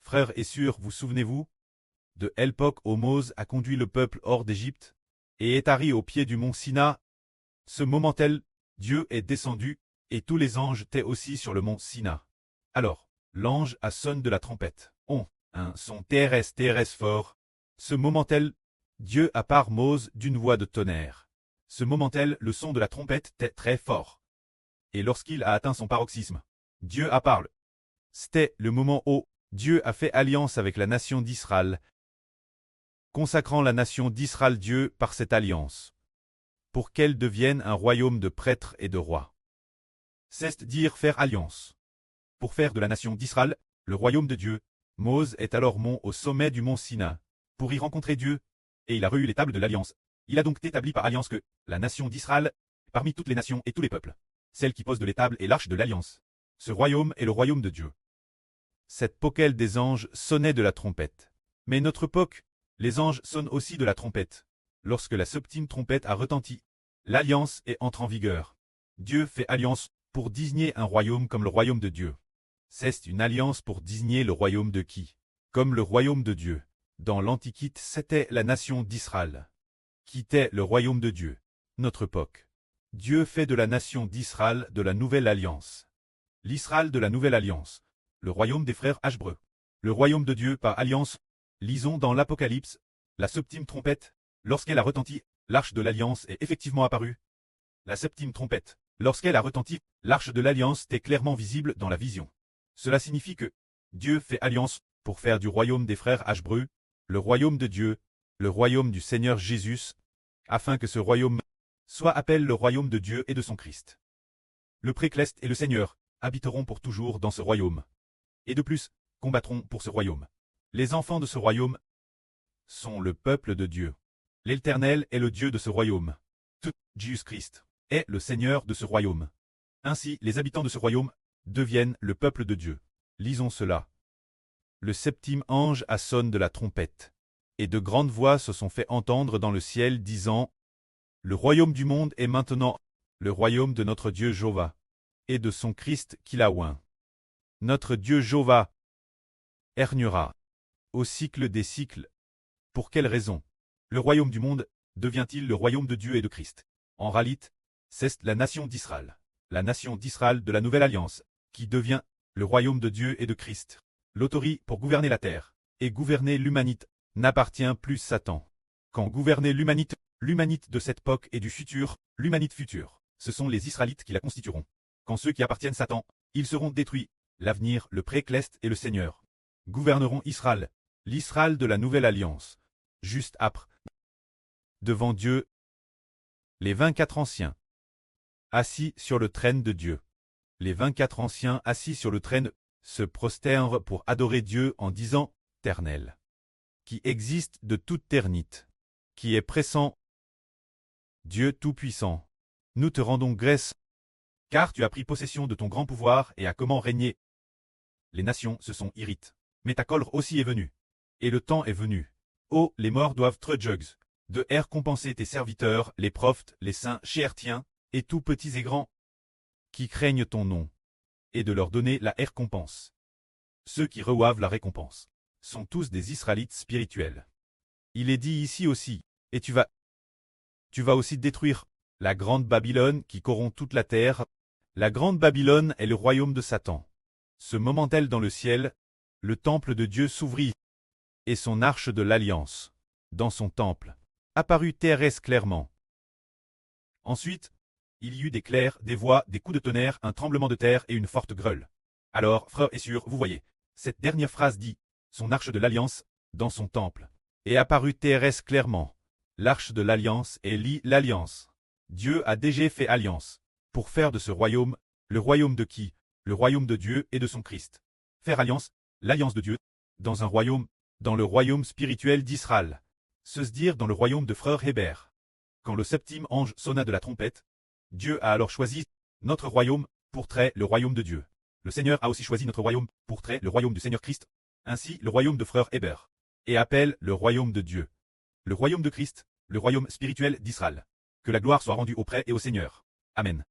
Frères et sœurs, vous souvenez-vous? De l'époque où Moïse a conduit le peuple hors d'Égypte et est arrivé au pied du mont Sina. Ce moment-là, Dieu est descendu, et tous les anges étaient aussi sur le mont Sina. Alors, l'ange a sonné de la trompette. Un son terrestre fort. Ce moment-là, Dieu a par Moïse d'une voix de tonnerre. Ce moment-là, le son de la trompette était très fort. Et lorsqu'il a atteint son paroxysme, Dieu a parlé. C'était le moment où Dieu a fait alliance avec la nation d'Israël, consacrant la nation d'Israël Dieu par cette alliance, pour qu'elle devienne un royaume de prêtres et de rois. C'est-à-dire faire alliance. Pour faire de la nation d'Israël le royaume de Dieu, Moïse est alors monté au sommet du mont Sina, pour y rencontrer Dieu, et il a reçu les tables de l'alliance. Il a donc établi par alliance que la nation d'Israël, parmi toutes les nations et tous les peuples, celle qui pose de l'étable est l'arche de l'alliance. Ce royaume est le royaume de Dieu. Cette poquelle des anges sonnait de la trompette. Mais notre époque, les anges sonnent aussi de la trompette. Lorsque la septième trompette a retenti, l'alliance est entrée en vigueur. Dieu fait alliance pour désigner un royaume comme le royaume de Dieu. C'est une alliance pour désigner le royaume de qui? Comme le royaume de Dieu. Dans l'Antiquité, c'était la nation d'Israël, qui était le royaume de Dieu. Notre époque. Dieu fait de la nation d'Israël de la nouvelle alliance. L'Israël de la nouvelle alliance. Le royaume des frères Hébreux. Le royaume de Dieu par alliance. Lisons dans l'Apocalypse, la septième trompette, lorsqu'elle a retenti, l'arche de l'alliance est effectivement apparue. La septième trompette, lorsqu'elle a retenti, l'arche de l'alliance était clairement visible dans la vision. Cela signifie que Dieu fait alliance pour faire du royaume des frères Hébreux, le royaume de Dieu, le royaume du Seigneur Jésus, afin que ce royaume soit appelé le royaume de Dieu et de son Christ. Le Précleste et le Seigneur habiteront pour toujours dans ce royaume. Et de plus, combattront pour ce royaume. Les enfants de ce royaume sont le peuple de Dieu. L'Éternel est le Dieu de ce royaume. Jésus-Christ est le Seigneur de ce royaume. Ainsi, les habitants de ce royaume deviennent le peuple de Dieu. Lisons cela. Le septième ange a sonné de la trompette, et de grandes voix se sont fait entendre dans le ciel disant, « Le royaume du monde est maintenant le royaume de notre Dieu Jéhovah, et de son Christ qu'il a oint. Notre Dieu Jéhovah régnera au cycle des cycles. » Pour quelle raison le royaume du monde devient-il le royaume de Dieu et de Christ? En réalité, c'est la nation d'Israël, la nation d'Israël de la nouvelle alliance, qui devient le royaume de Dieu et de Christ. L'autorité pour gouverner la terre et gouverner l'humanité n'appartient plus à Satan. Quand gouverner l'humanité de cette époque et du futur, l'humanité future, ce sont les Israélites qui la constitueront. Quand ceux qui appartiennent à Satan, ils seront détruits. L'avenir, le Précleste et le Seigneur gouverneront Israël, l'Israël de la nouvelle alliance. Juste après, devant Dieu, les 24 anciens, assis sur le trône de Dieu. Les 24 anciens assis sur le trône se prosternent pour adorer Dieu en disant « Éternel, qui existe de toute éternité, qui est pressant, Dieu Tout-Puissant, nous te rendons grâce, car tu as pris possession de ton grand pouvoir et as comment régner. Les nations se sont irritées, mais ta colère aussi est venue, et le temps est venu. Oh, les morts doivent te juger, de récompenser tes serviteurs, les prophètes, les saints, chrétiens, et tous petits et grands, qui craignent ton nom, et de leur donner la récompense. Ceux qui reçoivent la récompense sont tous des Israélites spirituels. Il est dit ici aussi, et tu vas aussi détruire la grande Babylone qui corrompt toute la terre. La grande Babylone est le royaume de Satan. Ce moment-là dans le ciel, le temple de Dieu s'ouvrit, et son arche de l'alliance, dans son temple, apparut terrestre clairement. Ensuite, il y eut des clairs, des voix, des coups de tonnerre, un tremblement de terre et une forte grêle. Alors, frères et sœurs, vous voyez, cette dernière phrase dit, son arche de l'alliance, dans son temple, et apparut terrestre clairement. L'arche de l'alliance est l'alliance. Dieu a déjà fait alliance, pour faire de ce royaume, le royaume de qui? Le royaume de Dieu et de son Christ. Faire alliance, l'alliance de Dieu, dans un royaume, dans le royaume spirituel d'Israël. Se dire dans le royaume de frères Hébert. Quand le septième ange sonna de la trompette, Dieu a alors choisi notre royaume pour trait le royaume de Dieu. Le Seigneur a aussi choisi notre royaume pour trait le royaume du Seigneur Christ, ainsi le royaume de frères Hébert, et appelle le royaume de Dieu. Le royaume de Christ, le royaume spirituel d'Israël. Que la gloire soit rendue au prêtre et au Seigneur. Amen.